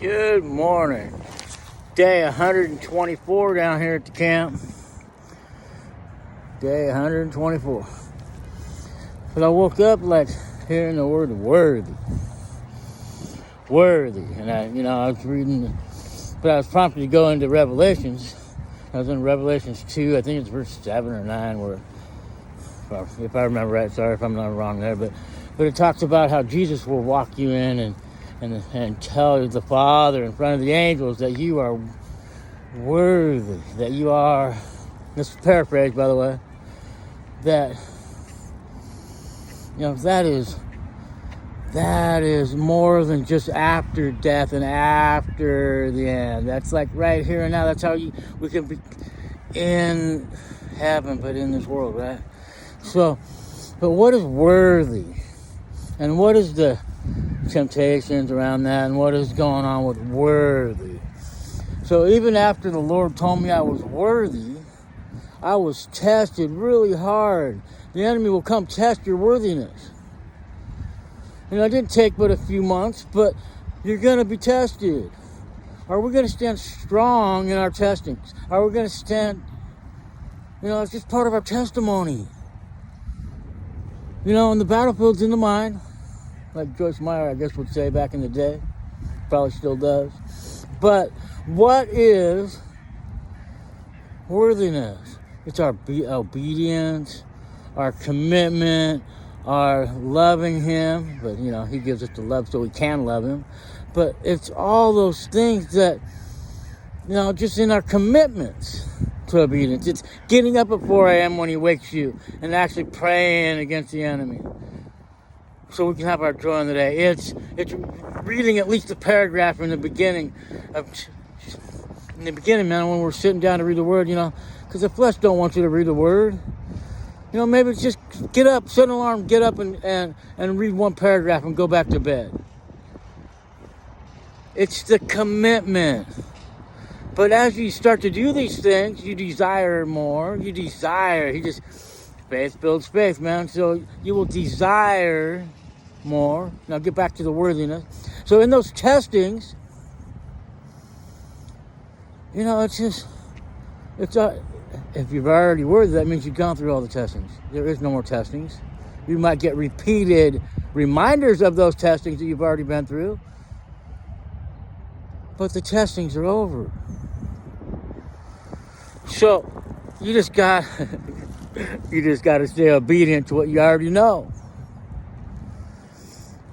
Good morning. Day 124 down here at the camp. Day 124. But I woke up like hearing the word worthy. Worthy. And I was reading, but I was prompted to go into Revelations. I was in Revelations 2, I think it's verse 7 or 9, where, if I remember right, sorry if I'm not wrong there, but it talks about how Jesus will walk you in and tell the Father in front of the angels that you are worthy, that you are, this is paraphrase by the way, that that is more than just after death and after the end. That's like right here and now. That's how we can be in heaven, but in this world, right? So, but what is worthy? And what is the temptations around that? And what is going on with worthy? So even after the Lord told me I was worthy, I was tested really hard. The enemy will come test your worthiness. It didn't take but a few months, but you're going to be tested. Are we going to stand strong in our testings? Are we going to stand, it's just part of our testimony. And the battlefield's in the mind, like Joyce Meyer, I guess, would say back in the day. Probably still does. But what is worthiness? It's our obedience, our commitment, our loving Him. But, He gives us the love so we can love Him. But it's all those things that, just in our commitments to obedience. It's getting up at 4 a.m. when He wakes you and actually praying against the enemy so we can have our joy in the day. It's reading at least a paragraph in the beginning man, when we're sitting down to read the Word, because the flesh don't want you to read the Word. Maybe it's just get up, set an alarm, get up and read one paragraph and go back to bed. It's the commitment. But as you start to do these things, you desire more. Faith builds faith, man. So you will desire more. Now get back to the worthiness. So in those testings, if you've already worthy, that means you've gone through all the testings. There is no more testings. You might get repeated reminders of those testings that you've already been through. But the testings are over. So you just got to stay obedient to what you already know.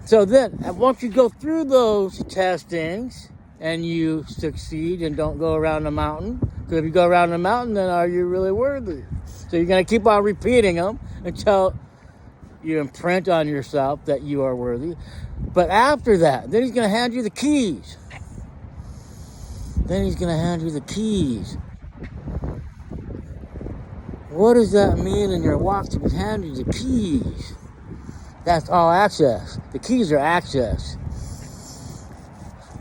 So then, once you go through those testings and you succeed and don't go around the mountain, because if you go around the mountain, then are you really worthy? So you're going to keep on repeating them until you imprint on yourself that you are worthy. But after that, then He's going to hand you the keys. What does that mean in your walk to be handed the keys? That's all access. The keys are access.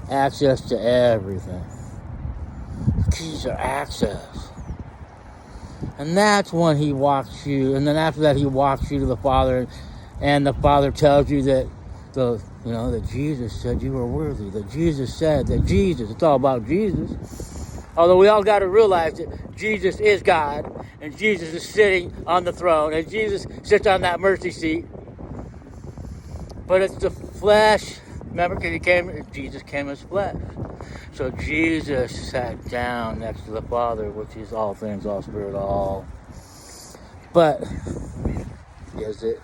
Access to everything. The keys are access. And that's when He walks you. And then after that, He walks you to the Father. And the Father tells you that that Jesus said you were worthy. That Jesus said that Jesus. It's all about Jesus. Although we all got to realize that Jesus is God. And Jesus is sitting on the throne. And Jesus sits on that mercy seat. But it's the flesh. Remember, because Jesus came as flesh. So Jesus sat down next to the Father, which is all things, all spirit, all. But, is it?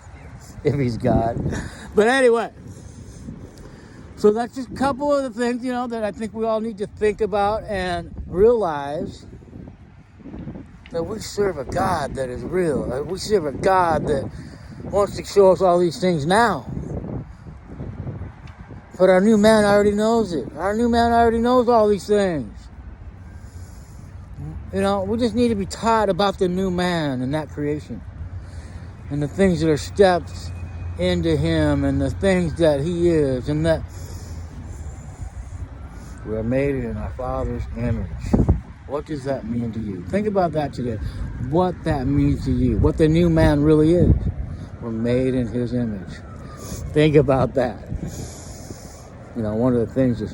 If He's God. But anyway. So that's just a couple of the things, that I think we all need to think about and realize that we serve a God that is real. We serve a God that wants to show us all these things now. But our new man already knows it. Our new man already knows all these things. We just need to be taught about the new man and that creation. And the things that are steps into Him and the things that He is. And that we are made in our Father's image. What does that mean to you? Think about that today. What that means to you. What the new man really is. We're made in His image. Think about that. One of the things is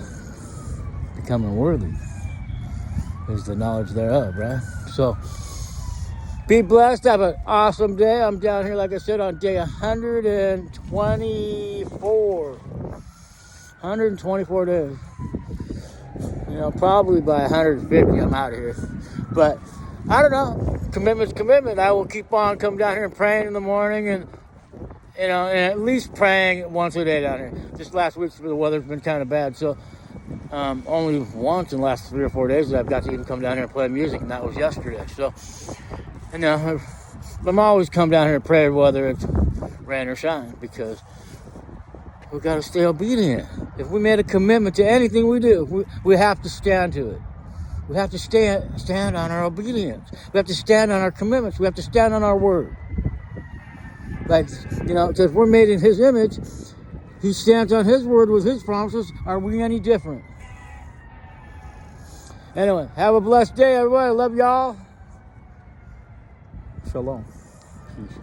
becoming worthy is the knowledge thereof, right? So, be blessed. Have an awesome day. I'm down here, like I said, on day 124. 124 days. You know, probably by 150, I'm out of here. But I don't know. Commitment's commitment. I will keep on coming down here and praying in the morning, and you know, and at least praying once a day down here. Just last week, the weather's been kind of bad, so only once in the last 3 or 4 days that I've got to even come down here and play music, and that was yesterday. So, you know, I'm always come down here and pray whether it's rain or shine, because we got to stay obedient. If we made a commitment to anything we do, we have to stand to it. We have to stand on our obedience. We have to stand on our commitments. We have to stand on our word. Like, you know, because we're made in his image. He stands on his word with his promises. Are we any different? Anyway, have a blessed day, everybody. Love y'all. Shalom. Peace.